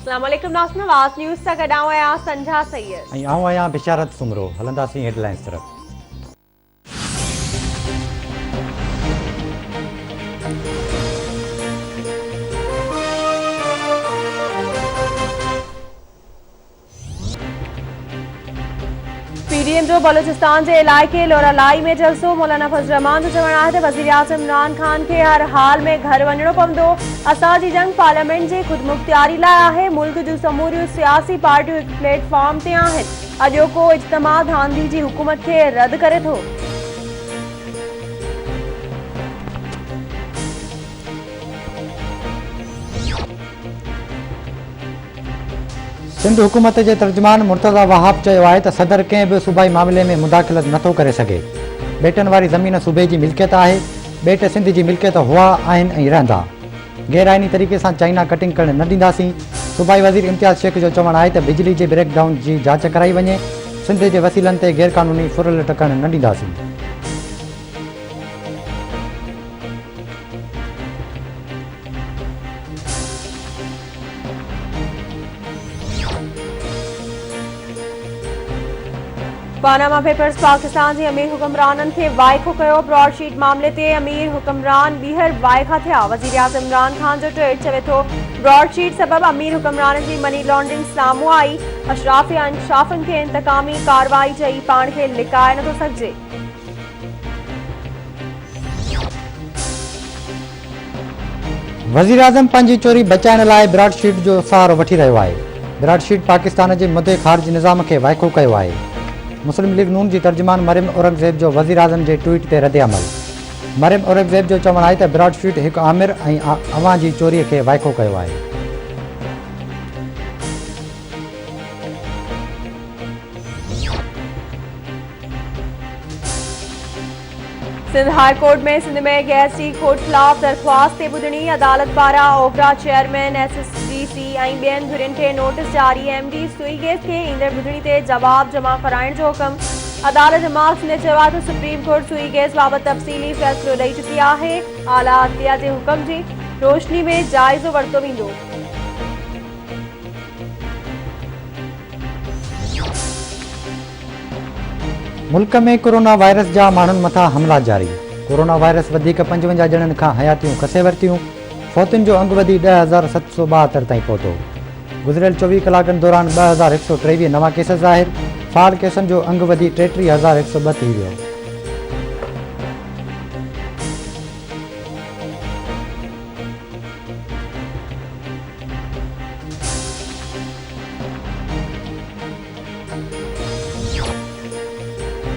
अस्सलामुअलैकुम नाज़रीन, आवाज़ न्यूज़ सां गॾु आहियां संझा सैयद ऐं आऊं आहियां बिशारत सुमरो। हलंदासीं हेडलाइंस तरफ़। पीडीएम जो बलूचिस्तान के इलाइक़े लोरालाई में जलसो। मौलाना फजल रहमान जो चवणु आहे त वज़ीर आज़म इमरान खान के हर हाल में घर वञणो पवंदो। असांजी जंग पार्लियामेंट जे ख़ुदमुख्तियारी लाइ आहे। मुल्क जूं समूरियूं सियासी पार्टियूं हिक प्लेटफॉर्म ते आहिनि। अॼोको इज्तिमा गांधी जी हुकूमत खे रद्द करे थो। सिंध हुकूमत के तर्जुमान मुर्तज़ा वहाब चयो आहे त सदर कंहिं बि सूबाई मामले में मुदाख़लत नथो करे सघे। बेटन वारी ज़मीन सूबे जी मिल्कियत आहे। बेट सिंध जी मिल्कियत हुआ आहिनि ऐं रहंदा। गैर आइनी तरीक़े सां चाइना कटिंग करण न ॾींदासीं। सूबाई वज़ीर इम्तियाज़ शेख जो चवणु आहे त बिजली जे ब्रेकडाउन जी जांच कराई वञे। सिंध जे वसीलनि ते गैर क़ानूनी फुरल टकण न ॾींदासीं। पानामा पेपर्स पाकिस्तान के अमीर हुक्मराननि खे वाइको कयो। ब्रॉडशीट मामले ते अमीर हुक्मरान ॿीहर वाइका थिया। वज़ीर आज़म इमरान खान जो ट्वीट चवे थो ब्रॉडशीट सबब अमीर हुक्मराननि जी मनी लॉन्ड्रिंग साम्हूं आई। अशराफ या इंसाफ़नि खे इंतकामी कार्रवाई चई पाण खे लिकाए नथो सघिजे। वज़ीर आज़म पंहिंजी चोरी बचाइण लाइ ब्रॉडशीट जो सहारो वठी रहियो आहे। ब्रॉडशीट पाकिस्तान जे मुदे ख़ारिज निज़ाम खे वाइको कयो आहे। मुस्लिम लीग नून जी तर्जुमान मरियम औरंगज़ेब जो वज़ीर आज़म जे ट्वीट ते रद्द अमल। मरियम औरंगज़ेब जो चवणु आहे त ब्रॉडशीट हिकु आमिर ऐं अवां जी चोरीअ खे वाइको कयो आहे। सिंध हाई कोर्ट में सिंध में गैस की खोट खिलाफ दरख्वास्त ते ॿुधणी। अदालत पारां ओखरा चेयरमैन SSDC ऐं ॿियनि धुरियुनि खे नोटिस जारी। MD सुई गैस खे ईंदड़ ॿुधणी ते जवाब जमा कराइण जो हुकम। अदालत मार्क्स ने चयो आहे त सुप्रीम कोर्ट सुई गैस बाबति तफ़सीली फ़ैसिलो ॾेई चुकी आहे। आला अदलिया जे हुकम जी रोशनी में जाइज़ो वरितो वेंदो। मुल्क में कोरोना वायरस जा माण्हुनि मथां हमला जारी। कोरोना वायरस वधीक 55 ॼणनि खां हयातियूं खसे वरितियूं। फौतुनि जो अंग वधी 10,772 ताईं पहुतो। गुज़िरियल 24 कलाकनि दौरान 2,123 नवां केस ज़ाहिर। फ़ाल केसनि जो अंग वधी 33,102 थी वियो।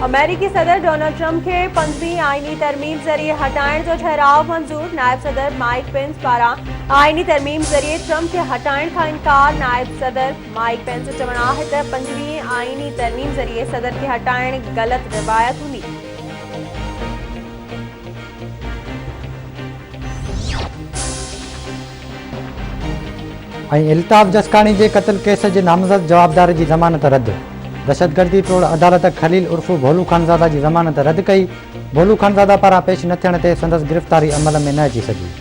अमेरिकी सदर डोनाल्ड ट्रंप के 5वीं आईनी तरमीम जरिए हटाइण जो ठहराव मंजूर। नायब सदर माइक पेंस पारां आईनी तरमीम जरिए ट्रंप के हटाइण खां इनकार। नायब सदर माइक पेंस जो चवणु आहे त 5वीं आईनी तरमीम जरिए सदर के हटाइण ग़लत रिवायत हूंदी। ऐं इल्ताफ़ जसकानी जे क़त्ल केस जे नामज़द जवाबदार जी ज़मानत रद्द। दहशतगर्दी टोड़ अदालत खलील उर्फ़ भोलू खानज़ादा जी ज़मानत रद्द कई। भोलू खानज़ादा पारां पेश न थियण ते संदसि गिरफ़्तारी अमल में न अची सघी।